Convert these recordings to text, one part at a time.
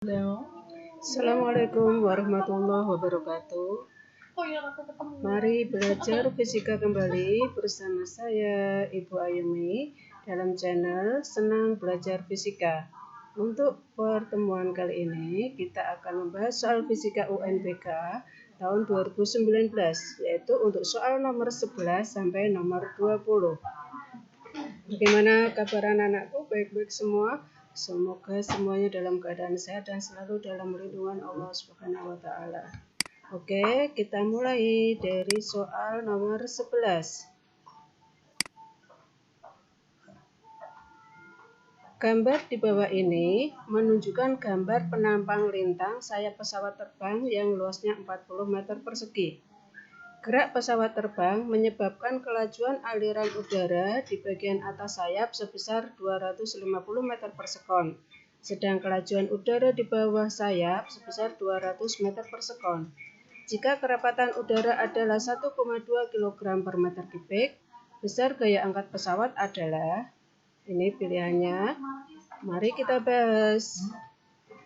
Assalamualaikum warahmatullahi wabarakatuh. Mari belajar fisika kembali bersama saya Ibu Ayumi dalam channel Senang Belajar Fisika. Untuk pertemuan kali ini kita akan membahas soal fisika UNBK tahun 2019, yaitu untuk soal nomor 11 sampai nomor 20. Bagaimana kabar anak-anakku? Baik-baik semua? Semoga semuanya dalam keadaan sehat dan selalu dalam lindungan Allah Subhanahu wa Ta'ala. Oke, kita mulai dari soal nomor 11. Gambar di bawah ini menunjukkan gambar penampang lintang sayap pesawat terbang yang luasnya 40 meter persegi. Gerak pesawat terbang menyebabkan kelajuan aliran udara di bagian atas sayap sebesar 250 meter per sekon, sedang kelajuan udara di bawah sayap sebesar 200 meter per sekon. Jika kerapatan udara adalah 1,2 kg per meter kubik, besar gaya angkat pesawat adalah, ini pilihannya, mari kita bahas.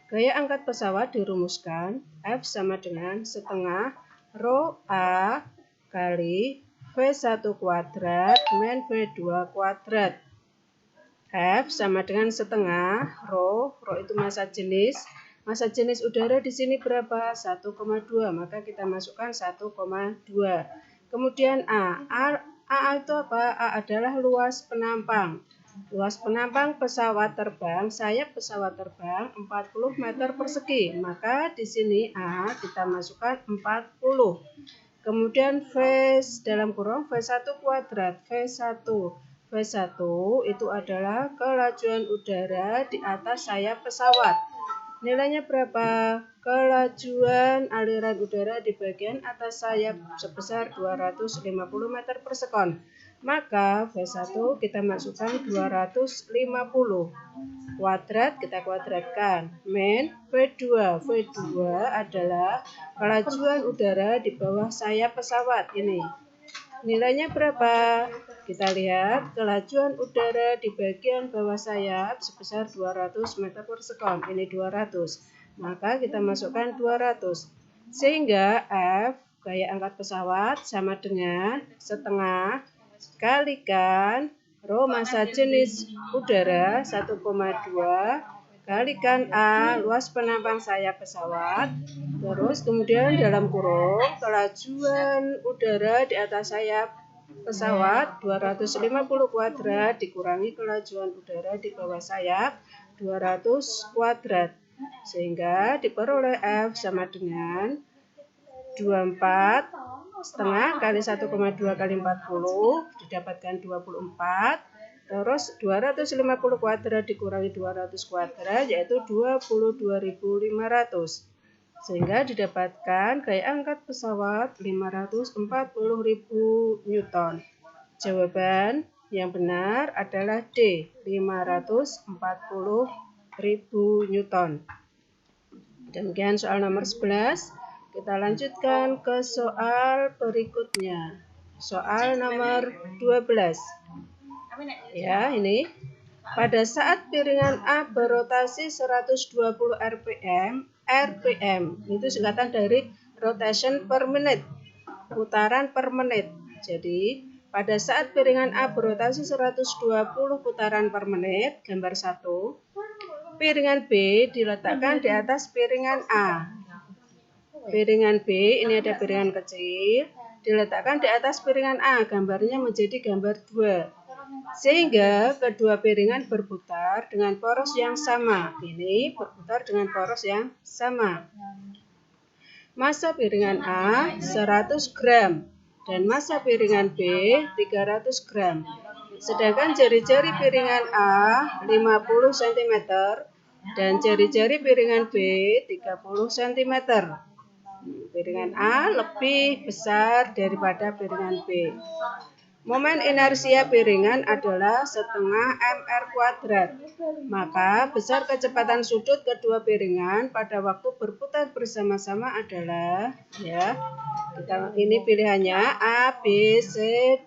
Gaya angkat pesawat dirumuskan, F sama dengan setengah Rho A kali V1 kuadrat min V2 kuadrat. F sama dengan setengah Rho itu massa jenis. Massa jenis udara di sini berapa? 1,2, maka kita masukkan 1,2. Kemudian A itu apa? A adalah luas penampang. Luas penampang pesawat terbang, sayap pesawat terbang 40 meter persegi. Maka di sini A kita masukkan 40. Kemudian V dalam kurung V1 kuadrat. V1 itu adalah kelajuan udara di atas sayap pesawat. Nilainya berapa? Kelajuan aliran udara di bagian atas sayap sebesar 250 meter per sekon. Maka V1 kita masukkan 250. Kuadrat kita kuadratkan. Min V2. V2 adalah kelajuan udara di bawah sayap pesawat ini. Nilainya berapa? Kita lihat kelajuan udara di bagian bawah sayap sebesar 200 meter per sekon. Ini 200. Maka kita masukkan 200. Sehingga F gaya angkat pesawat sama dengan setengah kalikan Rho massa jenis udara 1,2 kalikan A luas penampang sayap pesawat. Terus kemudian dalam kurung kelajuan udara di atas sayap pesawat 250 kuadrat dikurangi kelajuan udara di bawah sayap 200 kuadrat. Sehingga diperoleh F sama dengan 24 setengah kali 1,2 kali 40 didapatkan 24. Terus 250 kuadrat dikurangi 200 kuadrat yaitu 22.500. Sehingga didapatkan gaya angkat pesawat 540.000 Newton. Jawaban yang benar adalah D, 540.000 Newton. Demikian soal nomor 11. Kita lanjutkan ke soal berikutnya. Soal nomor 12. Ya, ini. Pada saat piringan A berotasi 120 rpm, itu singkatan dari rotation per minute, putaran per menit. Jadi, pada saat piringan A berotasi 120 putaran per menit, gambar 1, piringan B diletakkan di atas piringan A. Piringan B, ini ada piringan kecil, diletakkan di atas piringan A, gambarnya menjadi gambar 2. Sehingga kedua piringan berputar dengan poros yang sama. Ini berputar dengan poros yang sama. Massa piringan A 100 gram dan massa piringan B 300 gram. Sedangkan jari-jari piringan A 50 cm dan jari-jari piringan B 30 cm. Piringan A lebih besar daripada piringan B. Momen inersia piringan adalah setengah mr kuadrat. Maka besar kecepatan sudut kedua piringan pada waktu berputar bersama-sama adalah, ya, ini pilihannya A, B, C,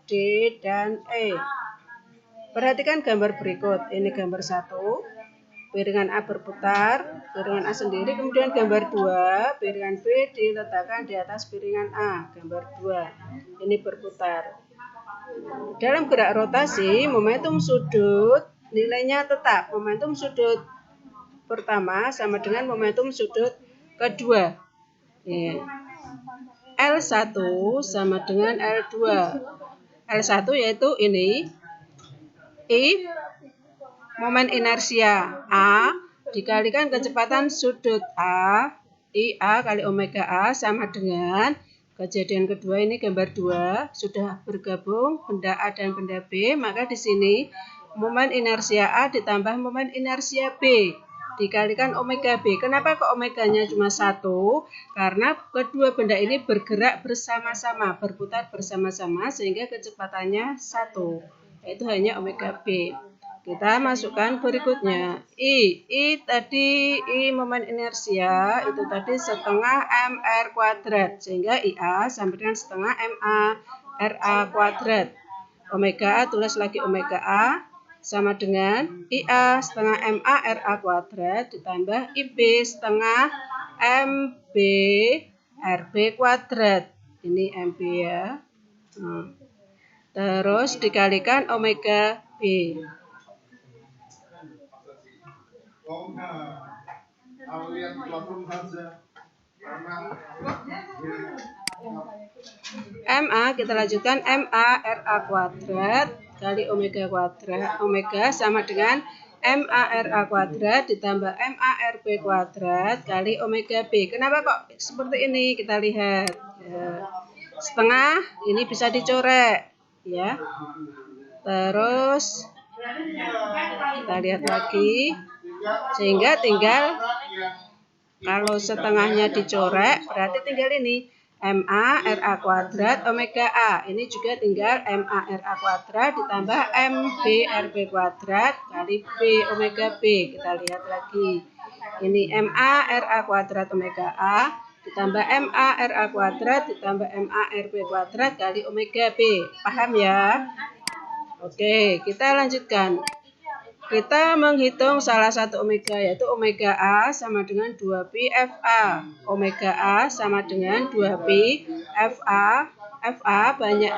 D, dan E. Perhatikan gambar berikut. Ini gambar 1. piringan A berputar, piringan A sendiri, kemudian gambar 2, piringan B diletakkan di atas piringan A, gambar 2. Ini berputar. Dalam gerak rotasi, momentum sudut nilainya tetap. Momentum sudut pertama sama dengan momentum sudut kedua. L1 sama dengan L2. L1 yaitu ini, I momen inersia A dikalikan kecepatan sudut A, IA kali omega A sama dengan kejadian kedua ini gambar 2 sudah bergabung benda A dan benda B, maka di sini momen inersia A ditambah momen inersia B dikalikan omega B. Kenapa kok omeganya cuma 1? Karena kedua benda ini bergerak bersama-sama, berputar bersama-sama sehingga kecepatannya 1, yaitu hanya omega B. Kita masukkan berikutnya. I tadi I momen inersia itu tadi setengah mr kuadrat, sehingga IA sama dengan setengah ma ra kuadrat. Omega A, tulis lagi omega A sama dengan IA setengah ma ra kuadrat ditambah IB setengah mb rb kuadrat. Ini mb ya. Terus dikalikan omega B. MA kita lanjutkan MA RA kuadrat kali omega kuadrat, omega sama dengan MA RA kuadrat ditambah MA RB kuadrat kali omega B. Kenapa kok seperti ini? Kita lihat ya. Setengah ini bisa dicorek ya. Terus kita lihat lagi sehingga tinggal kalau setengahnya dicorek berarti tinggal ini MA RA kuadrat omega A. Ini juga tinggal MA RA kuadrat ditambah MB RB kuadrat kali B omega B. Kita lihat lagi. Ini MA RA kuadrat omega A ditambah MA RA kuadrat ditambah MA RB kuadrat kali omega B. Paham ya? Oke, kita lanjutkan. Kita menghitung salah satu omega, yaitu omega A sama dengan 2pi FA. Omega A sama dengan 2pi FA. FA banyak.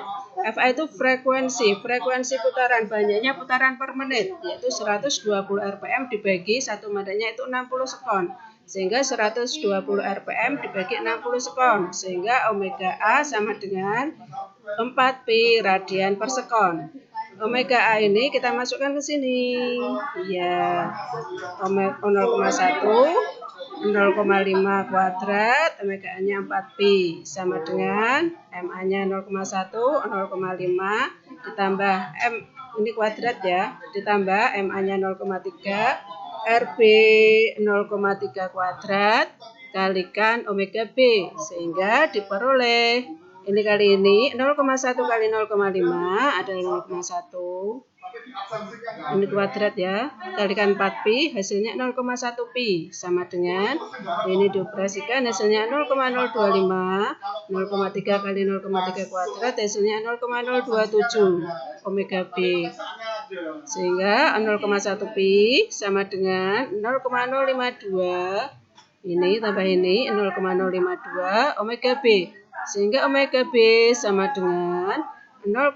FA itu frekuensi putaran, banyaknya putaran per menit, yaitu 120 rpm dibagi satu madanya itu 60 sekon. Sehingga 120 rpm dibagi 60 sekon. Sehingga omega A sama dengan 4pi radian per sekon. Omega A ini kita masukkan ke sini. Ya. 0,1 0,5 kuadrat, omega A-nya 4pi sama dengan MA-nya 0,1 0,5 ditambah M ini kuadrat ya, ditambah MA-nya 0,3 RB 0,3 kuadrat kalikan omega B sehingga diperoleh ini kali ini 0,1 kali 0,5 adalah 0,1. Ini kuadrat ya. Kalikan 4pi hasilnya 0,1 pi sama dengan ini dioperasikan hasilnya 0,025. 0,3 kali 0,3 kuadrat hasilnya 0,027 omega B. Sehingga 0,1 pi sama dengan 0,052. Ini tambah ini 0,052 omega B. Sehingga omega B sama dengan 0,1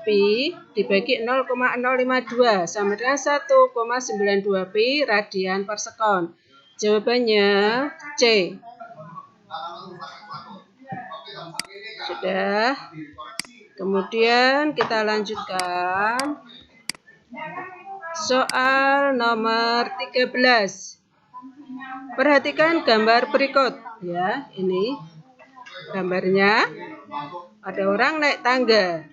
pi dibagi 0,052 sama dengan 1,92 pi radian per sekon. Jawabannya C. Sudah. Kemudian kita lanjutkan soal nomor 13. Perhatikan gambar berikut ya, ini gambarnya ada orang naik tangga.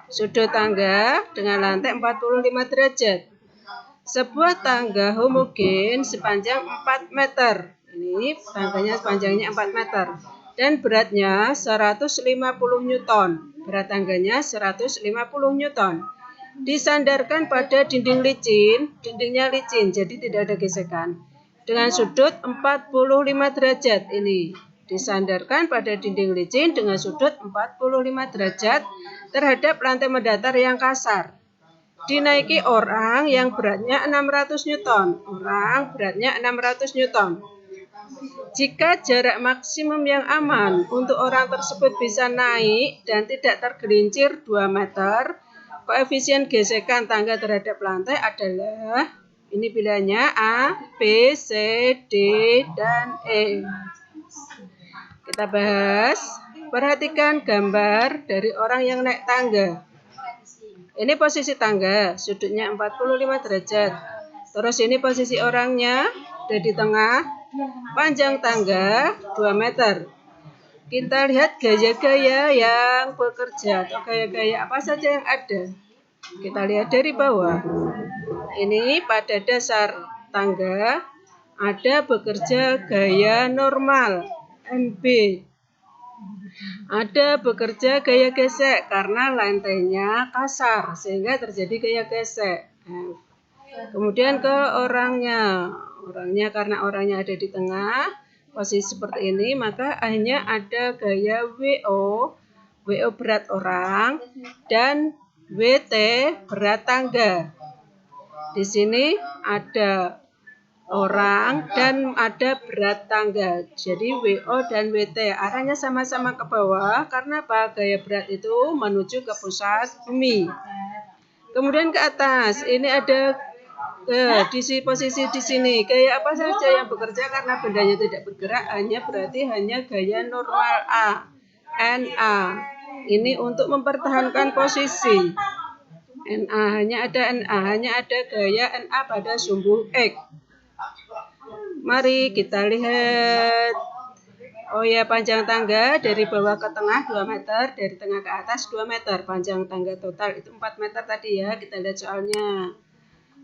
Sudut tangga dengan lantai 45 derajat. Sebuah tangga homogen sepanjang 4 meter. Ini tangganya sepanjangnya 4 meter dan beratnya 150 Newton. Berat tangganya 150 Newton. Disandarkan pada dinding licin, dindingnya licin jadi tidak ada gesekan. Dengan sudut 45 derajat ini. Disandarkan pada dinding licin dengan sudut 45 derajat terhadap lantai mendatar yang kasar. dinaiki orang yang beratnya 600 Newton. Orang beratnya 600 Newton. Jika jarak maksimum yang aman untuk orang tersebut bisa naik dan tidak tergelincir 2 meter, koefisien gesekan tangga terhadap lantai adalah, ini pilihannya A, B, C, D, dan E. Kita bahas. Perhatikan gambar dari orang yang naik tangga. Ini posisi tangga, sudutnya 45 derajat. Terus ini posisi orangnya ada di tengah, panjang tangga 2 meter. Kita lihat gaya-gaya yang bekerja atau gaya-gaya apa saja yang ada. Kita lihat dari bawah. Ini pada dasar tangga ada bekerja gaya normal, NB. Ada bekerja gaya gesek karena lantainya kasar sehingga terjadi gaya gesek. Kemudian ke orangnya. Orangnya karena orangnya ada di tengah, posisi seperti ini, maka hanya ada gaya WO, WO berat orang, dan WT berat tangga. Di sini ada orang dan ada berat tangga. Jadi WO dan WT arahnya sama-sama ke bawah karena apa? Gaya berat itu menuju ke pusat bumi. Kemudian ke atas, ini ada di posisi di sini. Gaya apa saja yang bekerja karena bendanya tidak bergerak berarti hanya gaya normal A, NA. Ini untuk mempertahankan posisi. NA hanya ada gaya NA pada sumbu X. Mari kita lihat. Oh ya, panjang tangga dari bawah ke tengah 2 meter, dari tengah ke atas 2 meter. Panjang tangga total itu 4 meter tadi ya, kita lihat soalnya.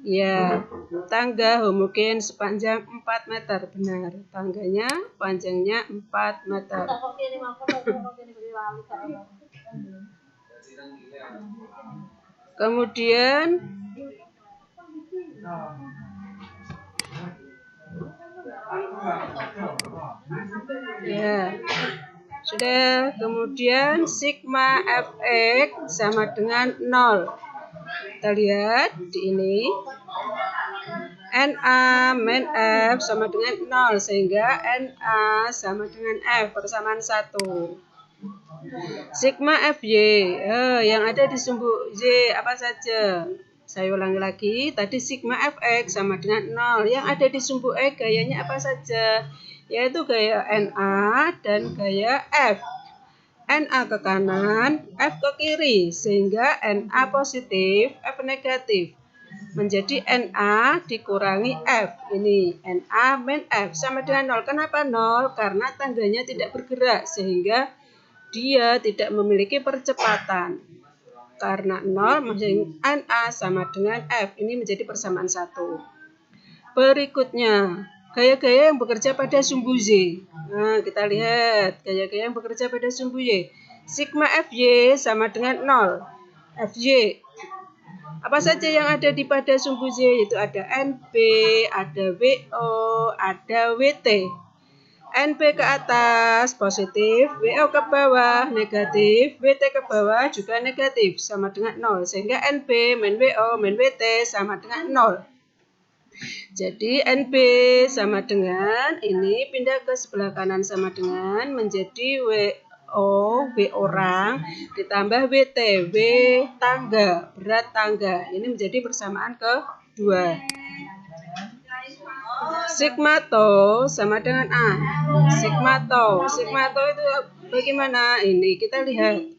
Ya, tangga homogen sepanjang 4 meter. Benar, tangganya panjangnya 4 meter. Kemudian ya, sudah. Kemudian sigma Fx sama dengan 0. Kita lihat di ini. NA min F sama dengan 0 sehingga NA sama dengan F persamaan 1. Sigma Fy yang ada di sumbu Y apa saja? Saya ulangi lagi, tadi sigma Fx sama dengan 0. Yang ada di sumbu X gayanya apa saja? Yaitu gaya NA dan gaya F. NA ke kanan, F ke kiri, sehingga NA positif, F negatif. Menjadi NA dikurangi F. Ini NA min F sama dengan 0. Kenapa 0? Karena tangganya tidak bergerak, sehingga dia tidak memiliki percepatan. Karena 0, maka NA sama dengan F. Ini menjadi persamaan 1. Berikutnya, gaya-gaya yang bekerja pada sumbu Y. Nah, kita lihat gaya-gaya yang bekerja pada sumbu Y. Sigma Fy sama dengan 0. Fy. Apa saja yang ada di pada sumbu Y? Itu ada NB, ada WO, ada WT. NB ke atas positif, WO ke bawah negatif, WT ke bawah juga negatif sama dengan 0. Sehingga NB min WO min WT sama dengan 0. Jadi NB sama dengan ini pindah ke sebelah kanan sama dengan menjadi WO, W orang ditambah WT, W tangga, berat tangga. Ini menjadi persamaan kedua. Sigma tau sama dengan A. Sigma tau itu bagaimana? Ini kita lihat.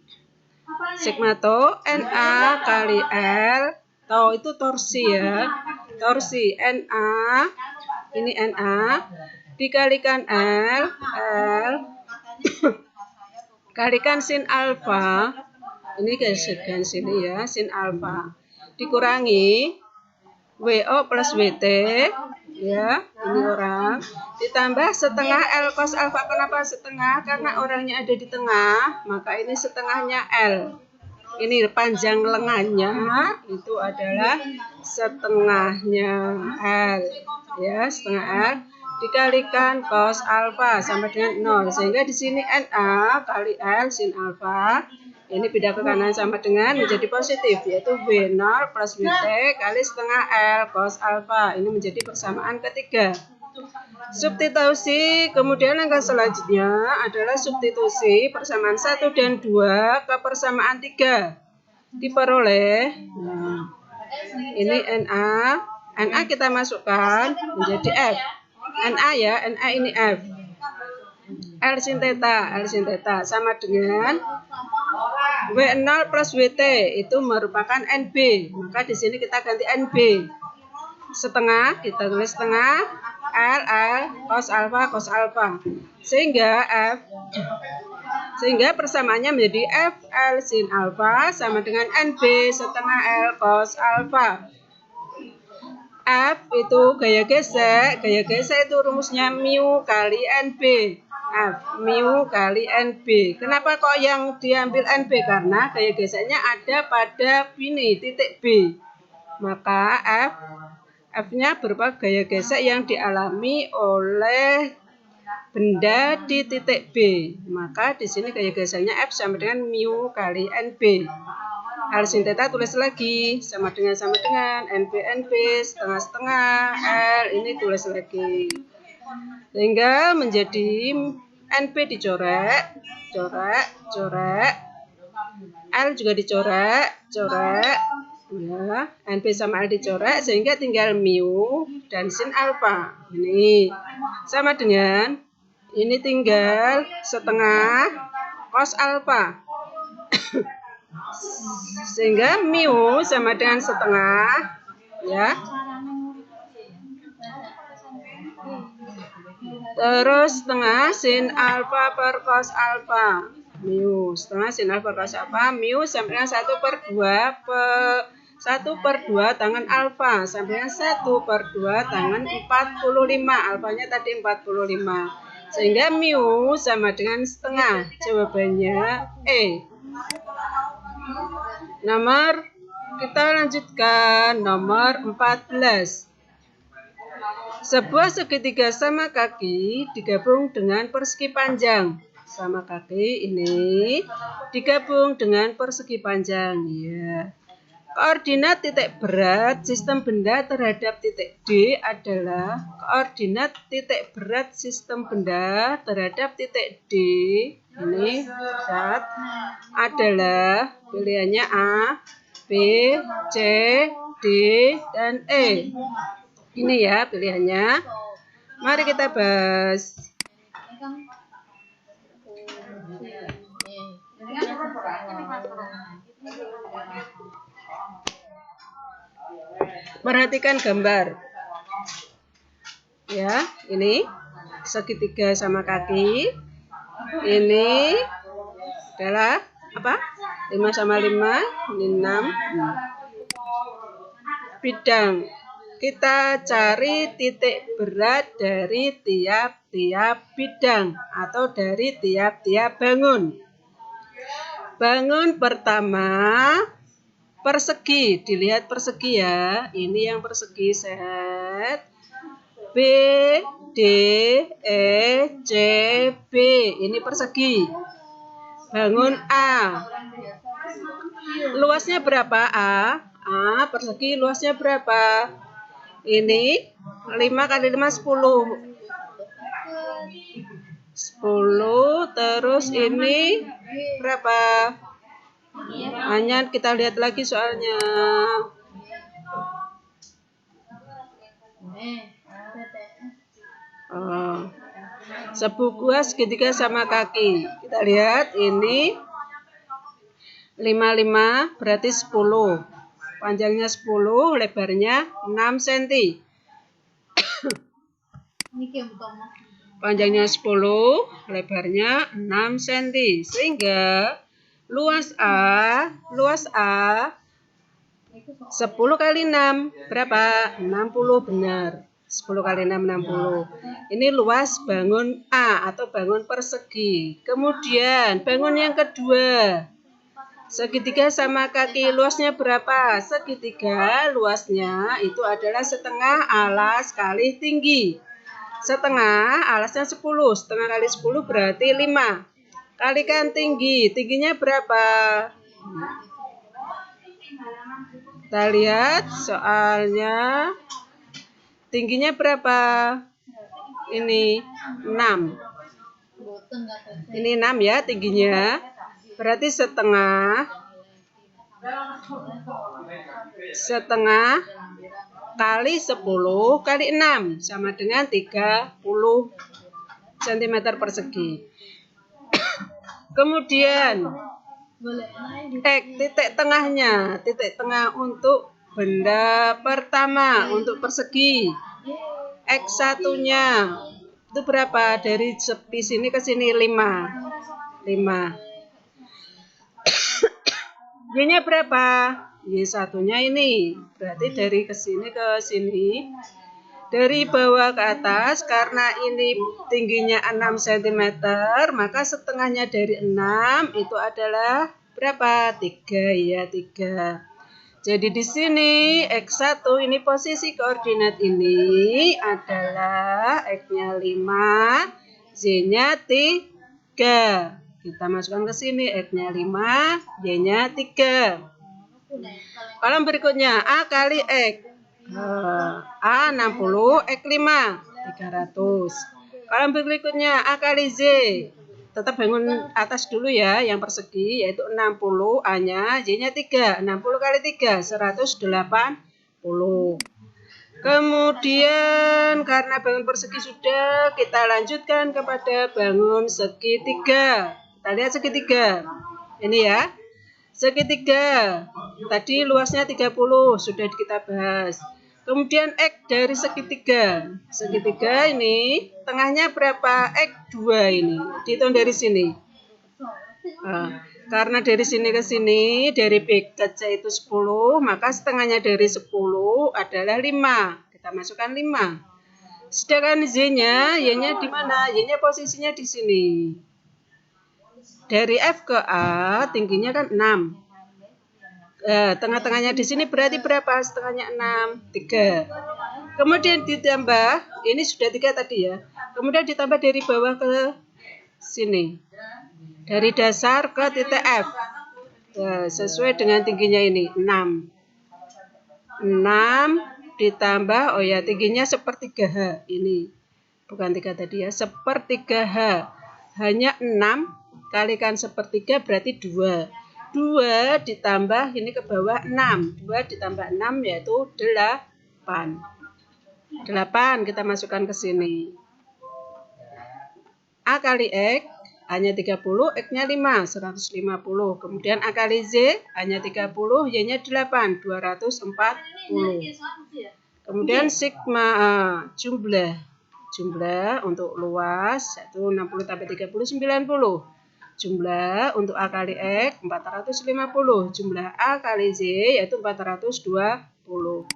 Sigma tau NA kali L. Tau itu torsi ya. Torsi NA. Ini NA dikalikan L kalikan sin alfa. Ini gariskan sini ya, sin alfa. Dikurangi WO plus WT. Ya, ini orang ditambah setengah L cos alfa. Kenapa setengah? Karena orangnya ada di tengah, maka ini setengahnya L. Ini panjang lengannya itu adalah setengahnya L. Ya, setengah L dikalikan cos alfa sama dengan 0. Sehingga di sini NA kali L sin alfa Ini pindah ke kanan sama dengan menjadi positif, yaitu W0 plus WT kali setengah L cos alfa. Ini menjadi persamaan ketiga. Substitusi, kemudian langkah selanjutnya adalah substitusi persamaan 1 dan 2 ke persamaan 3. Diperoleh, ini NA kita masukkan menjadi F. NA ya, NA ini F. L sin theta sama dengan W0 plus WT itu merupakan NB. Maka di sini kita ganti NB. Setengah, kita tulis setengah L cos alfa. Sehingga persamaannya menjadi F L sin alfa sama dengan NB setengah L cos alfa. F itu gaya gesek itu rumusnya mu kali NB. F mu kali NB. Kenapa kok yang diambil NB? Karena gaya geseknya ada pada ini titik B. Maka F-nya berupa gaya gesek yang dialami oleh benda di titik B. Maka di sini gaya geseknya F sama dengan mu kali NB. L sin theta tulis lagi sama dengan NB setengah L ini tulis lagi. Sehingga menjadi NB dicoret, coret, L juga dicoret, ya, NB sama L dicoret sehingga tinggal mu dan sin alfa. Ini sama dengan ini tinggal setengah cos alfa. Sehingga mu sama dengan setengah, ya. Terus setengah sin alfa per cos alfa. Mu setengah sin alfa per cos alfa. Mu sama dengan 1/2 tangan alfa sama dengan 1/2 tangan 45. Alfanya tadi 45. Sehingga mu sama dengan setengah. Jawabannya E. Kita lanjutkan nomor 14. Sebuah segitiga sama kaki digabung dengan persegi panjang. Sama kaki ini digabung dengan persegi panjang, ya. Koordinat titik berat sistem benda terhadap titik D adalah koordinat titik berat sistem benda terhadap titik D. Ini adalah pilihannya A, B, C, D, dan E. Ini ya pilihannya. Mari kita bahas. Perhatikan gambar. Ya, ini segitiga sama kaki. Ini adalah apa? 5 sama 5, ini 6. Bidang. Kita cari titik berat dari tiap-tiap bidang atau dari tiap-tiap bangun. Bangun pertama persegi, dilihat persegi ya. Ini yang persegi set. B, D, E, C, B. Ini persegi. Bangun A. Luasnya berapa A? A persegi luasnya berapa? Ini 5 kali 5 10. 10 terus ini berapa? Hanya kita lihat lagi soalnya. Sebuah segitiga sama kaki. Kita lihat ini 5 berarti 10. Panjangnya 10, lebarnya 6 cm. Panjangnya 10, lebarnya 6 cm. Sehingga luas A 10 kali 6 berapa? 60 benar. 10 kali 6 60. Ini luas bangun A atau bangun persegi. Kemudian bangun yang kedua. Segitiga sama kaki luasnya berapa? Segitiga luasnya itu adalah setengah alas kali tinggi. Setengah alasnya 10. Setengah kali 10 berarti 5. Kalikan tinggi. Tingginya berapa? Kita lihat soalnya. Tingginya berapa? Ini 6. Ini 6 ya tingginya. Berarti setengah kali 10 kali 6 sama dengan 30 cm persegi. Kemudian titik tengahnya, titik tengah untuk benda pertama untuk persegi. X1-nya itu berapa? Dari tepi sini ke sini 5. Y-nya berapa? Y1-nya ini. Berarti dari ke sini ke sini. Dari bawah ke atas, karena ini tingginya 6 cm, maka setengahnya dari 6 itu adalah berapa? 3 ya, 3. Jadi di sini X1 ini posisi koordinat ini adalah X-nya 5, Y-nya 3. Kita masukkan ke sini X-nya 5, Y-nya 3. Kolom berikutnya A kali X. A 60, X 5, 300. Kolom berikutnya A kali Z. Tetap bangun atas dulu ya, yang persegi, yaitu 60, A-nya, Y-nya 3. 60 kali 3, 180. Kemudian karena bangun persegi sudah, kita lanjutkan kepada bangun segitiga. Kita lihat segitiga. Ini ya. Segitiga. Tadi luasnya 30, sudah kita bahas. Kemudian X dari segitiga. Segitiga ini tengahnya berapa? X2 ini. Dihitung dari sini. Karena dari sini ke sini, dari B ke C itu 10, maka setengahnya dari 10 adalah 5. Kita masukkan 5. Sedangkan Z-nya, Y-nya di mana? Y-nya posisinya di sini. Dari F ke A, tingginya kan 6. Tengah-tengahnya di sini berarti berapa? Setengahnya 6, 3. Kemudian ditambah, ini sudah 3 tadi ya. Kemudian ditambah dari bawah ke sini. Dari dasar ke titik F. Sesuai dengan tingginya ini, 6. 6 ditambah, oh ya tingginya sepertiga H. Ini, bukan 3 tadi ya, sepertiga H. Hanya 6 kalikan sepertiga berarti 2. 2 ditambah ini ke bawah 6. 2 ditambah 6 yaitu 8. 8 kita masukkan ke sini. A kali X, A-nya 30, X-nya 5, 150. Kemudian A kali Z, A-nya 30, Y-nya 8, 240. Kemudian sigma jumlah untuk luas, yaitu 60 tambah 30, 90. Jumlah untuk A kali X 450. Jumlah A kali Z yaitu 420.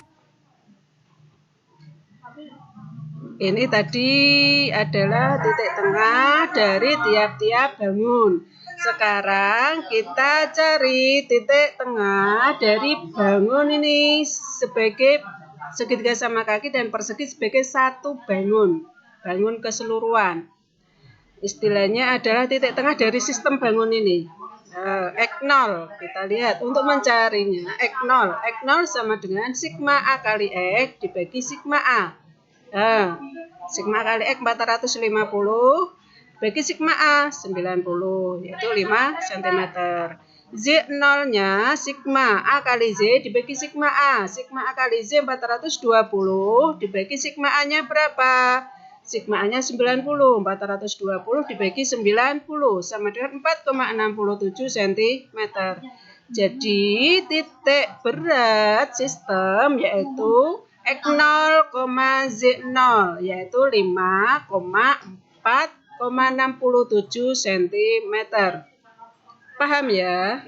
Ini tadi adalah titik tengah dari tiap-tiap bangun. Sekarang kita cari titik tengah dari bangun ini sebagai segitiga sama kaki dan persegi sebagai satu bangun. Bangun keseluruhan. Istilahnya adalah titik tengah dari sistem bangun ini. X0, kita lihat untuk mencarinya. X0 sama dengan sigma A kali X dibagi sigma A. Sigma A kali X 450 bagi sigma A 90, yaitu 5 cm. Z0-nya sigma A kali Z dibagi sigma A. Sigma A kali Z 420 dibagi sigma A-nya berapa? Sigma A-nya 90, 420 dibagi 90 sama dengan 4,67 cm. Jadi titik berat sistem yaitu X0, Z0 yaitu 5,4,67 cm. Paham ya?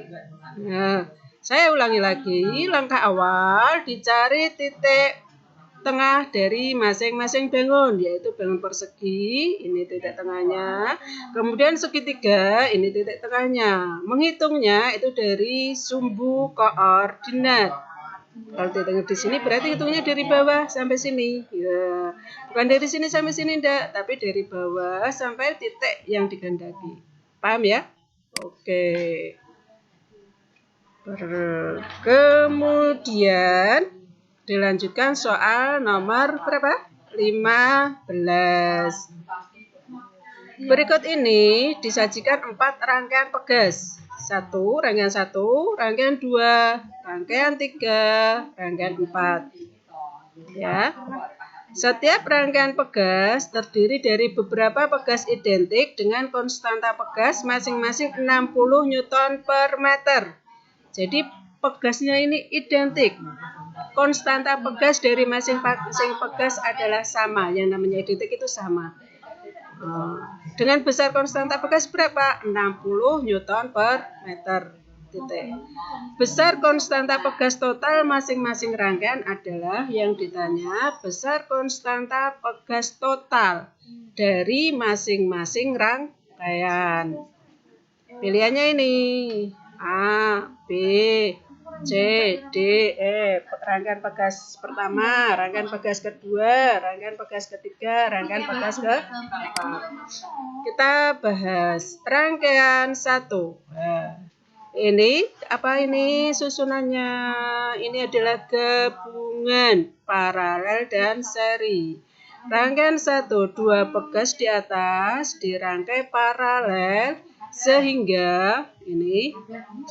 Nah, saya ulangi lagi. Langkah awal dicari titik tengah dari masing-masing bangun, yaitu bangun persegi, ini titik tengahnya. Kemudian segitiga, ini titik tengahnya. Menghitungnya itu dari sumbu koordinat. Kalau titik di sini berarti hitungnya dari bawah sampai sini. Ya, bukan dari sini sampai sini enggak, tapi dari bawah sampai titik yang dikehendaki. Paham ya? Oke. Kemudian dilanjutkan soal nomor berapa? 15. Berikut ini disajikan 4 rangkaian pegas. 1, rangkaian 1, rangkaian 2, rangkaian 3, rangkaian 4. Ya. Setiap rangkaian pegas terdiri dari beberapa pegas identik dengan konstanta pegas masing-masing 60 Newton per meter. Jadi pegasnya ini identik. Konstanta pegas dari masing-masing pegas adalah sama. Yang namanya identik itu sama. Dengan besar konstanta pegas berapa? 60 Newton per meter. Titik. Besar konstanta pegas total masing-masing rangkaian adalah yang ditanya besar konstanta pegas total dari masing-masing rangkaian. Pilihannya ini A, B, C, D, E. Rangkaian pegas pertama, rangkaian pegas kedua, rangkaian pegas ketiga, rangkaian pegas keempat. Kita bahas rangkaian 1. Ini apa ini susunannya? Ini adalah gabungan paralel dan seri. Rangkaian 1, 2 pegas di atas dirangkai paralel sehingga ini 1,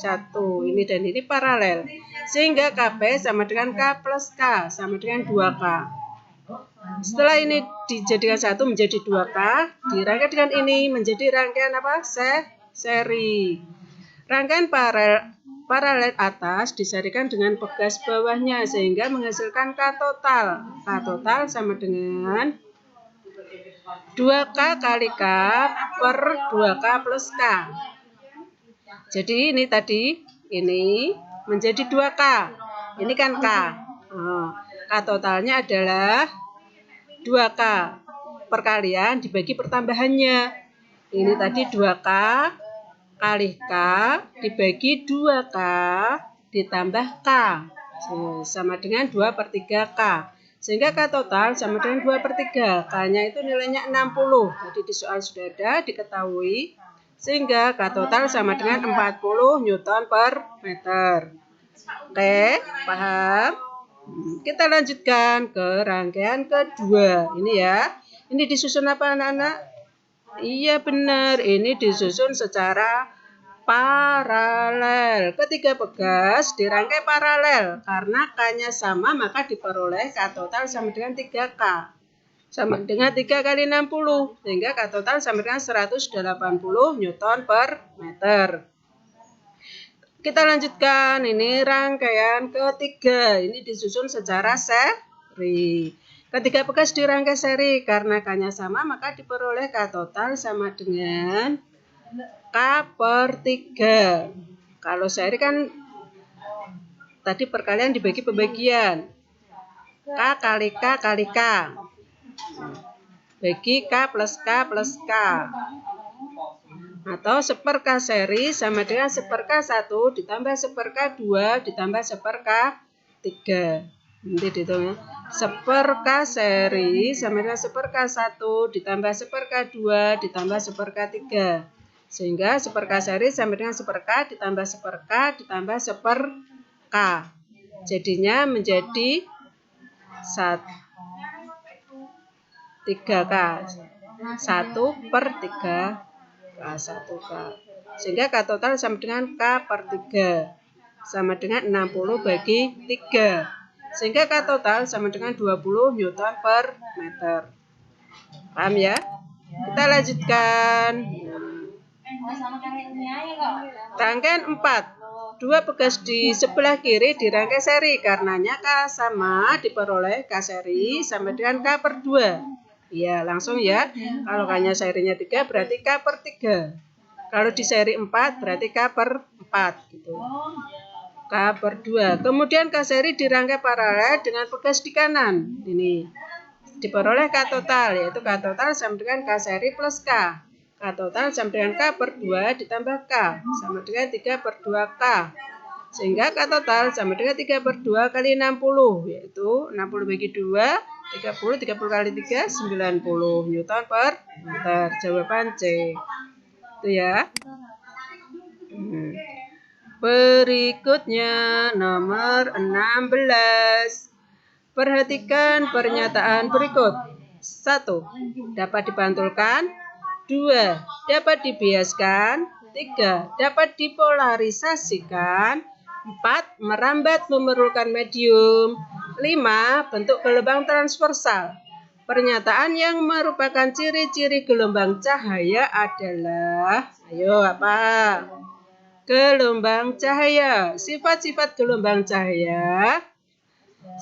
ini dan ini paralel. Sehingga KP sama dengan K plus K sama dengan 2K. Setelah ini dijadikan 1 menjadi 2K, dirangkai dengan ini menjadi rangkaian apa? Seri. Rangkaian paralel atas diserikan dengan pegas bawahnya sehingga menghasilkan K total. K total sama dengan 2K kali K per 2K plus K. Jadi ini tadi, ini menjadi 2K. Ini kan K. K totalnya adalah 2K. Perkalian dibagi pertambahannya. Ini tadi 2K kali K dibagi 2K ditambah K. Sama dengan 2 per 3K. Sehingga K total sama dengan 2 per 3. K-nya itu nilainya 60. Jadi di soal sudah ada, diketahui. Sehingga K total sama dengan 40 Newton per meter. Oke, paham? Kita lanjutkan ke rangkaian kedua. Ini ya. Ini disusun apa anak-anak? Iya benar, ini disusun secara paralel. Ketiga pegas dirangkai paralel. Karena K-nya sama, maka diperoleh K total sama dengan 3K. Sama dengan 3 kali 60. Sehingga K total sama dengan 180 Newton per meter. Kita lanjutkan, ini rangkaian ketiga. Ini disusun secara seri. Ketiga pegas dirangkai seri, karena K-nya sama, maka diperoleh K total sama dengan K per 3. Kalau seri kan tadi perkalian dibagi pembagian. K kali K kali K. Bagi K plus K plus K. Atau 1/K seri sama dengan 1/K1 ditambah 1/K2 ditambah 1/K3. Nanti dihitung ya. 1/K seri sama dengan 1/K1 ditambah 1/K2 ditambah 1/K3. Sehingga 1/K seri sama dengan 1/K ditambah 1/K ditambah 1/K. Jadinya menjadi 3K. 1/3 1K. Sehingga K total sama dengan K per 3. Sama dengan 60 bagi 3. Sehingga K total sama dengan 20 Newton per meter. Paham ya? Kita lanjutkan. Rangkaian 4. 2 pegas di sebelah kiri dirangkai seri. Karenanya K sama diperoleh K seri sama dengan K per 2. Ya, langsung ya. Kalau K-nya serinya 3 berarti K per 3. Kalau di seri 4 berarti K per 4 gitu. K per 2. Kemudian K seri dirangkai paralel dengan pegas di kanan. Ini diperoleh K total, yaitu K total sama dengan K seri plus K. K total sama dengan K per 2 ditambah K sama dengan 3 per 2K. Sehingga K total sama dengan 3 per 2 kali 60, yaitu 60 bagi 2, 30 kali 3, 90 Newton per meter. Jawaban C. Itu ya. Berikutnya nomor 16. Perhatikan pernyataan berikut. 1. Dapat dipantulkan. 2. Dapat dibiaskan. 3. Dapat dipolarisasikan. 4. Merambat memerlukan medium. 5. Bentuk gelombang transversal. Pernyataan yang merupakan ciri-ciri gelombang cahaya adalah, ayo apa? Gelombang cahaya. Sifat-sifat gelombang cahaya.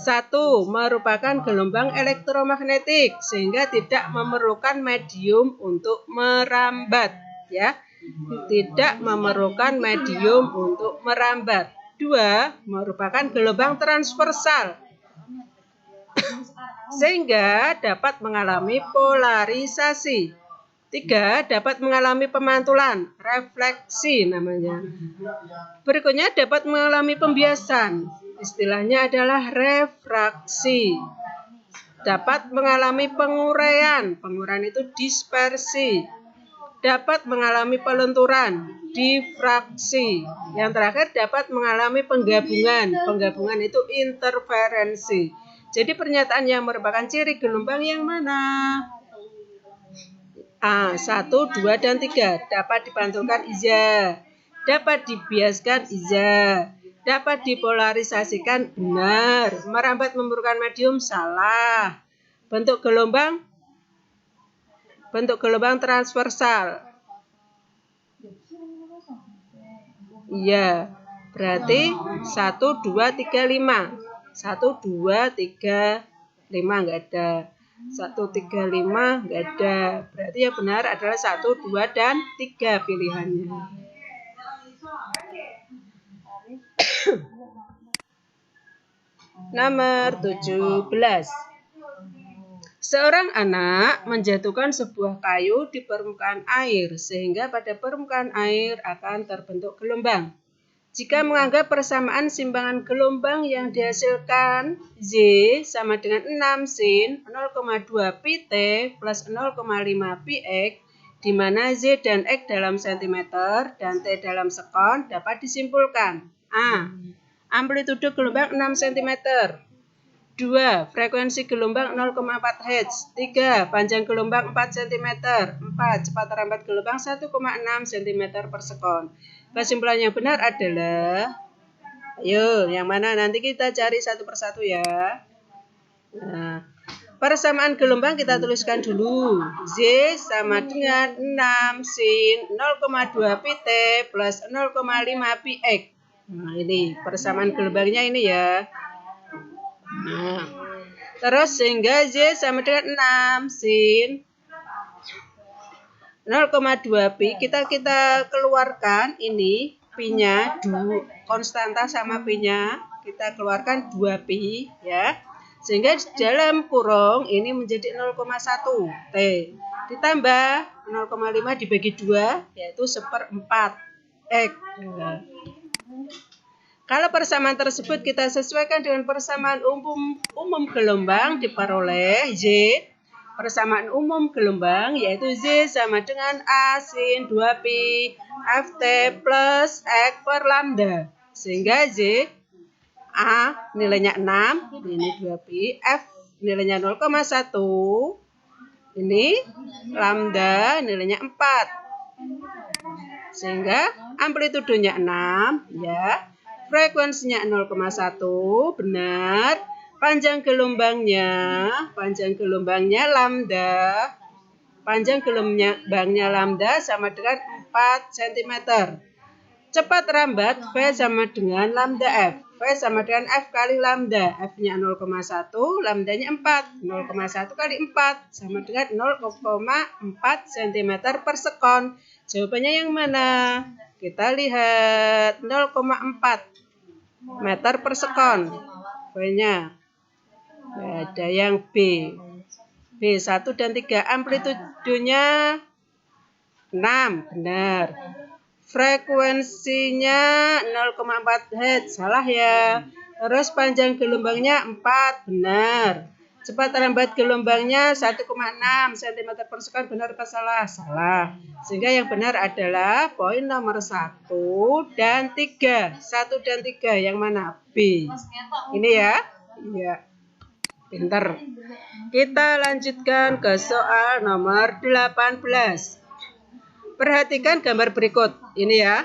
1. Merupakan gelombang elektromagnetik sehingga tidak memerlukan medium untuk merambat, ya. Tidak memerlukan medium untuk merambat. 2. Merupakan gelombang transversal sehingga dapat mengalami polarisasi. 3. Dapat mengalami pemantulan, refleksi namanya. Berikutnya dapat mengalami pembiasan. Istilahnya adalah refraksi. Dapat mengalami penguraian. Penguraian itu dispersi. Dapat mengalami pelenturan, difraksi. Yang terakhir dapat mengalami penggabungan. Penggabungan itu interferensi. Jadi pernyataan yang merupakan ciri gelombang yang mana? A. 1, 2, dan 3. Dapat dipantulkan iya. Dapat dibiaskan iya. Dapat dipolarisasikan benar. Merambat memerlukan medium salah. Bentuk gelombang transversal. Iya. Berarti 1, 2, 3, 5. 1, 2, 3, 5 enggak ada. 1, 3, 5 enggak ada. Berarti yang benar adalah 1, 2, dan 3 pilihannya. Nomor 17. Seorang anak menjatuhkan sebuah kayu di permukaan air sehingga pada permukaan air akan terbentuk gelombang. Jika menganggap persamaan simbangan gelombang yang dihasilkan Z sama dengan 6 sin 0,2 pi T plus 0,5 pi X, di mana Z dan X dalam cm dan T dalam sekon, dapat disimpulkan. A. Amplitude gelombang 6 cm. 2. Frekuensi gelombang 0,4 Hz. 3. Panjang gelombang 4 cm. 4. Cepat rambat gelombang 1,6 cm per sekon. Kesimpulan yang benar adalah, ayo, yang mana nanti kita cari satu persatu ya. Nah, persamaan gelombang kita tuliskan dulu. Z sama dengan 6 sin 0,2 pi T plus 0,5 pi X. Nah, ini persamaan gelombangnya ini ya. Nah, terus sehingga Z sama dengan 6 sin 0,2 pi, kita keluarkan ini pi-nya, konstanta sama pi-nya, kita keluarkan 2 pi ya. Sehingga dalam kurung ini menjadi 0,1 T. Ditambah 0,5 dibagi 2 yaitu 1/4 X. Kalau persamaan tersebut kita sesuaikan dengan persamaan umum gelombang, diperoleh Z. Persamaan umum gelombang yaitu Z sama dengan A sin 2 pi Ft plus X per lambda. Sehingga Z, A nilainya 6, ini 2 pi, F nilainya 0,1, ini lambda nilainya 4. Sehingga amplitudenya 6 ya. Frekuensinya 0,1 benar. Panjang gelombangnya lambda. Panjang gelombangnya lambda sama dengan 4 cm. Cepat rambat V sama dengan lambda F. V sama dengan F kali lambda. F-nya 0,1, lambdanya 4. 0,1 kali 4 sama dengan 0,4 cm per sekon. Jawabannya yang mana? Kita lihat 0,4 meter per sekon. V-nya. Ada yang B. B1 dan 3. Amplitudenya 6. Benar. Frekuensinya 0,4 Hz. Salah ya. Terus panjang gelombangnya 4. Benar. Cepat lambat gelombangnya 1,6 cm per second. Benar atau salah? Salah. Sehingga yang benar adalah poin nomor 1 dan 3. 1 dan 3 yang mana? B. Ini ya. Iya. Pinter. Kita lanjutkan ke soal nomor 18. Perhatikan gambar berikut. Ini ya.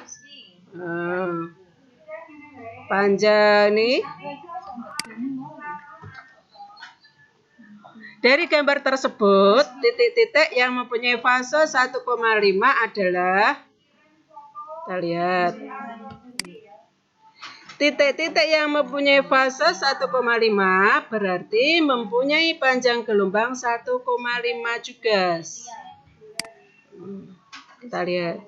Panjang nih. Dari gambar tersebut, titik-titik yang mempunyai fase 1,5 adalah, kita lihat, titik-titik yang mempunyai fase 1,5 berarti mempunyai panjang gelombang 1,5 juga. Kita lihat.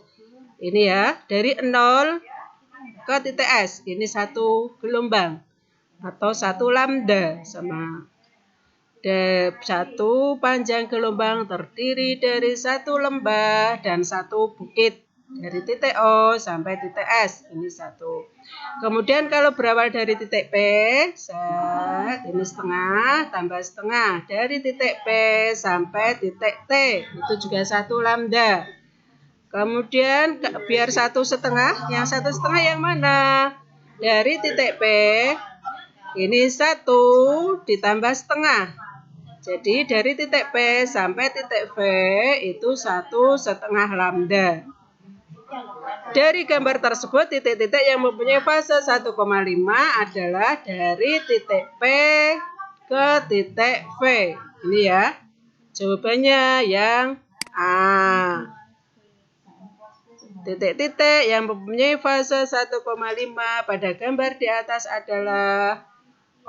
Ini ya, dari 0 ke titik S. Ini 1 gelombang atau 1 lambda sama. Satu panjang gelombang terdiri dari 1 lembah dan 1 bukit. Dari titik O sampai titik S. Ini 1. Kemudian kalau berawal dari titik P, ini setengah tambah setengah. Dari titik P sampai titik T, itu juga 1 lambda. Kemudian biar 1 setengah, yang 1 setengah yang mana? Dari titik P, ini 1 ditambah setengah. Jadi dari titik P sampai titik V itu 1 setengah lambda. Dari gambar tersebut, titik-titik yang mempunyai fase 1,5 adalah dari titik P ke titik V. Ini ya. Jawabannya yang A. Titik-titik yang mempunyai fase 1,5 pada gambar di atas adalah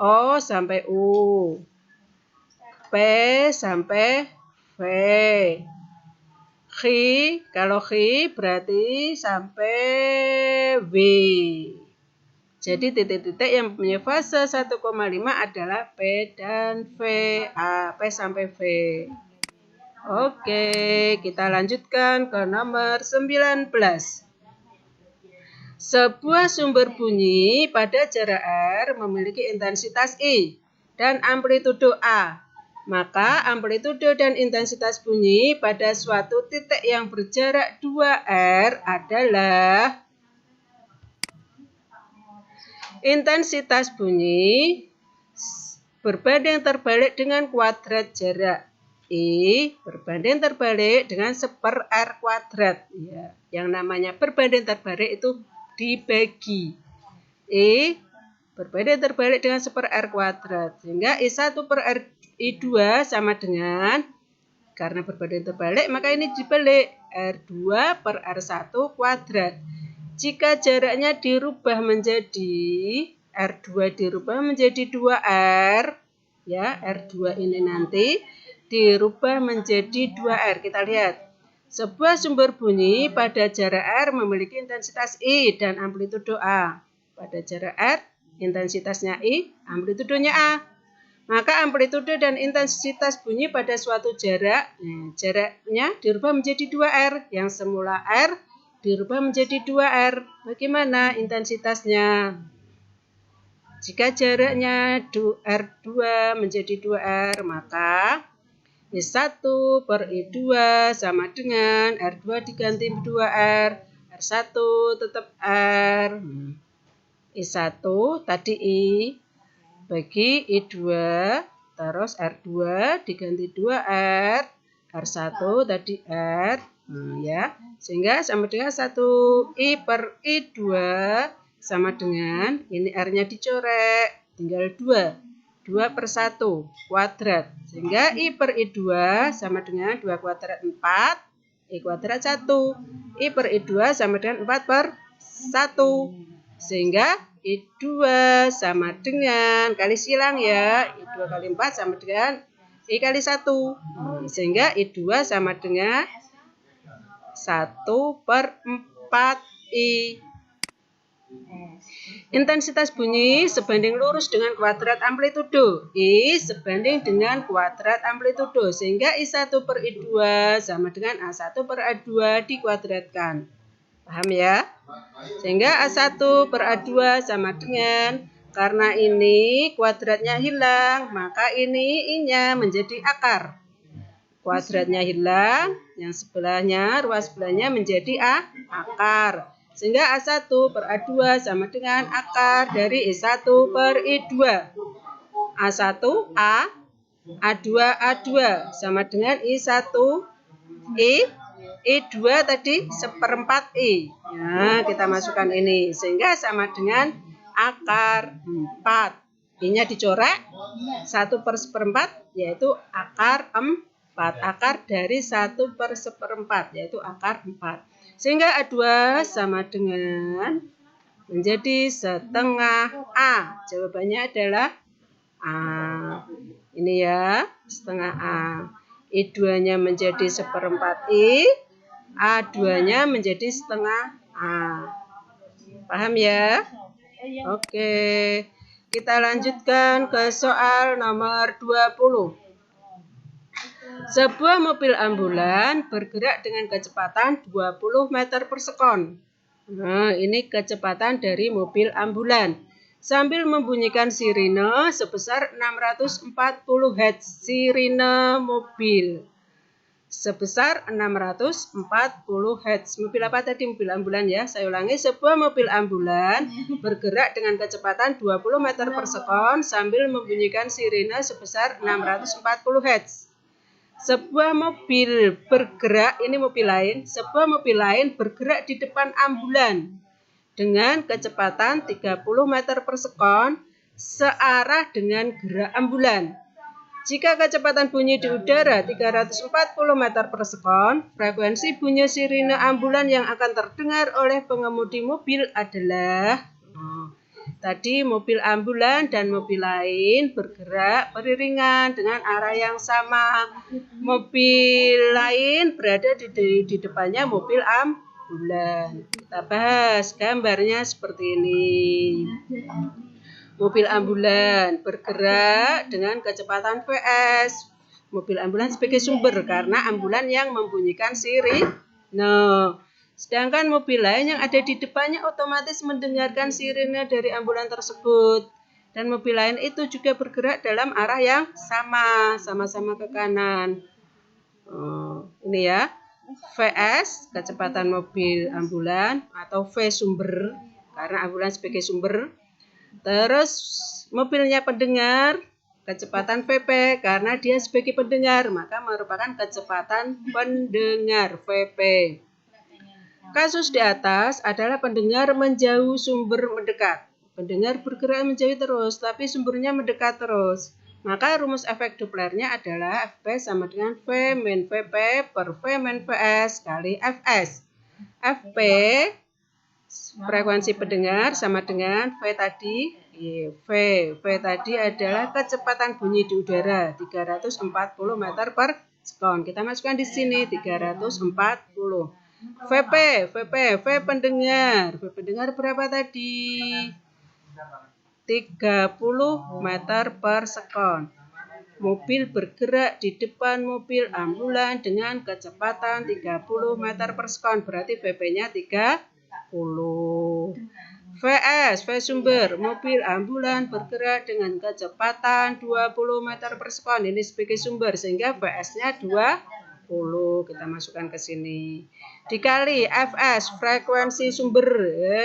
O sampai U, P sampai V. Kalau berarti sampai W. Jadi titik-titik yang mempunyai fase 1,5 adalah P dan V. P sampai V. Oke, kita lanjutkan ke nomor 19. Sebuah sumber bunyi pada jarak R memiliki intensitas I dan amplitudo A. Maka amplitudo dan intensitas bunyi pada suatu titik yang berjarak 2R adalah intensitas bunyi berbanding terbalik dengan kuadrat jarak I berbanding terbalik dengan 1/R kuadrat. Ya, yang namanya berbanding terbalik itu dibagi. I berbanding terbalik dengan 1/R kuadrat. Sehingga I1 per I2 sama dengan, karena berbanding terbalik maka ini dibalik, R2 per R1 kuadrat. Jika jaraknya dirubah menjadi R2 dirubah menjadi 2R, ya, R2 ini nanti dirubah menjadi 2R. Kita lihat. Sebuah sumber bunyi pada jarak R memiliki intensitas I dan amplitudo A. Pada jarak R, intensitasnya I, amplitudonya A. Maka amplitudo dan intensitas bunyi pada suatu jarak, jaraknya dirubah menjadi 2R. Yang semula R dirubah menjadi 2R. Bagaimana intensitasnya? Jika jaraknya R2 menjadi 2R, maka I1 per I2 sama dengan R2 diganti 2R. R1 tetap R. I1 tadi I bagi I2, terus R2 diganti 2R, R1 tadi R, ya, sehingga sama dengan 1 I per I2 sama dengan, ini R-nya dicorek, tinggal 2 per 1 kuadrat, sehingga I per I2 sama dengan 2 kuadrat 4, I kuadrat 1, I per I2 sama dengan 4 per 1, sehingga I2 sama dengan, kali silang ya, I2 kali 4 sama dengan I kali 1. Sehingga I2 sama dengan 1 per 4I. Intensitas bunyi sebanding lurus dengan kuadrat amplitudo. I sebanding dengan kuadrat amplitudo. Sehingga I1 per I2 sama dengan A1 per A2 dikuadratkan. Paham ya? Sehingga A1 per A2 sama dengan, Karena ini kuadratnya hilang, maka ini I-nya menjadi akar. Kuadratnya hilang, yang sebelahnya, ruas sebelahnya menjadi akar. Sehingga A1 per A2 sama dengan akar dari I1 per I2. A1 A, A2 A2 sama dengan I1 I2 tadi seperempat I. Nah, kita masukkan ini. Sehingga sama dengan akar 4. I-nya dicoret 1 per seperempat, yaitu akar 4. Akar dari 1 per seperempat, yaitu akar 4. Sehingga A2 sama dengan menjadi setengah A. Jawabannya adalah A. Ini ya, setengah A. I2-nya menjadi seperempat I. A2-nya menjadi setengah A. Paham ya? Oke. Kita lanjutkan ke soal nomor 20. Sebuah mobil ambulan bergerak dengan kecepatan 20 meter per sekon. Nah, ini kecepatan dari mobil ambulan. Sambil membunyikan sirine sebesar 640 Hz. Sirine mobil sebesar 640 Hz. Mobil apa tadi? Mobil ambulan ya. Saya ulangi, sebuah mobil ambulan bergerak dengan kecepatan 20 meter per sekon sambil membunyikan sirine sebesar 640 Hz. Sebuah mobil bergerak, ini mobil lain, sebuah mobil lain bergerak di depan ambulan dengan kecepatan 30 meter per sekon searah dengan gerak ambulan. Jika kecepatan bunyi di udara 340 meter per sekon, frekuensi bunyi sirine ambulan yang akan terdengar oleh pengemudi mobil adalah tadi mobil ambulan dan mobil lain bergerak beriringan dengan arah yang sama. Mobil lain berada di depannya mobil ambulan. Kita bahas gambarnya seperti ini. Mobil ambulan bergerak dengan kecepatan Vs. Mobil ambulan sebagai sumber karena ambulan yang membunyikan sirine. Sedangkan mobil lain yang ada di depannya otomatis mendengarkan sirine dari ambulan tersebut. Dan mobil lain itu juga bergerak dalam arah yang sama, sama-sama ke kanan. Ini ya, Vs, kecepatan mobil ambulan, atau V sumber, karena ambulan sebagai sumber. Terus mobilnya pendengar, kecepatan Vp, karena dia sebagai pendengar, maka merupakan kecepatan pendengar Vp. Kasus di atas adalah pendengar menjauh, sumber mendekat. Pendengar bergerak menjauh terus, tapi sumbernya mendekat terus. Maka rumus efek Dopplernya adalah Fp sama dengan V min Vp per V min Vs kali Fs. Fp, frekuensi pendengar, sama dengan V tadi. V tadi adalah kecepatan bunyi di udara, 340 meter per sekon. Kita masukkan di sini, 340. VP pendengar. V pendengar berapa tadi? 30 meter per sekon. Mobil bergerak di depan mobil ambulan dengan kecepatan 30 meter per sekon. Berarti VP-nya 30. VS, V sumber. Mobil ambulan bergerak dengan kecepatan 20 meter per sekon. Ini sebagai sumber, sehingga VS-nya 20. Kita masukkan ke sini. Dikali Fs, frekuensi sumber.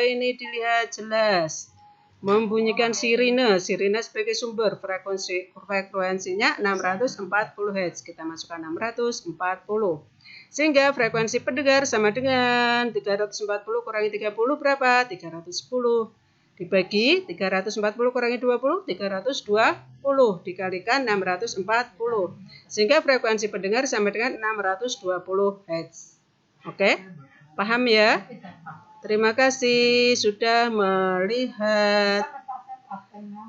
Ini dilihat jelas. Membunyikan sirine sebagai sumber. Frekuensinya 640 Hz. Kita masukkan 640. Sehingga frekuensi pendengar sama dengan 340 kurangi 30 berapa? 310. Dibagi 340 kurangi 20, 320 dikalikan 640. Sehingga frekuensi pendengar sama dengan 620 Hz. Oke? Paham ya? Terima kasih sudah melihat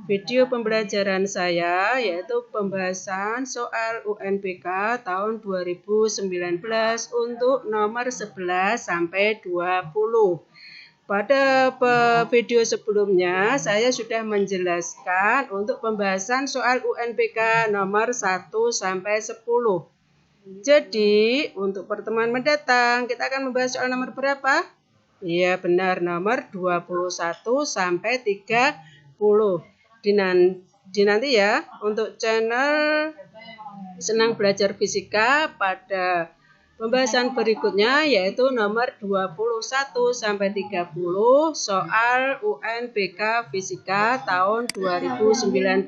video pembelajaran saya, yaitu pembahasan soal UNBK tahun 2019 untuk nomor 11 sampai 20. Pada video sebelumnya, saya sudah menjelaskan untuk pembahasan soal UNBK nomor 1 sampai 10. Jadi, untuk pertemuan mendatang, kita akan membahas soal nomor berapa? Iya, benar, nomor 21 sampai 30. dinanti ya untuk channel Senang Belajar Fisika pada pembahasan berikutnya, yaitu nomor 21 sampai 30 soal UNBK Fisika tahun 2019.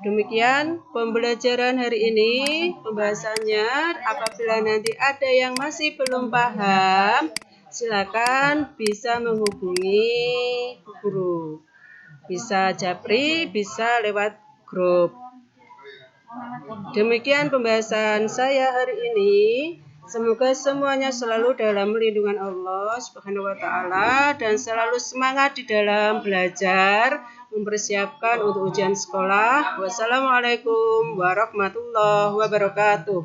Demikian pembelajaran hari ini, pembahasannya. Apabila nanti ada yang masih belum paham, silakan bisa menghubungi guru. Bisa japri, bisa lewat grup. Demikian pembahasan saya hari ini. Semoga semuanya selalu dalam lindungan Allah Subhanahu wa taala dan selalu semangat di dalam belajar, mempersiapkan untuk ujian sekolah. Wassalamualaikum warahmatullahi wabarakatuh.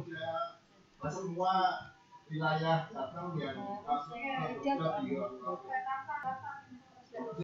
Semua wilayah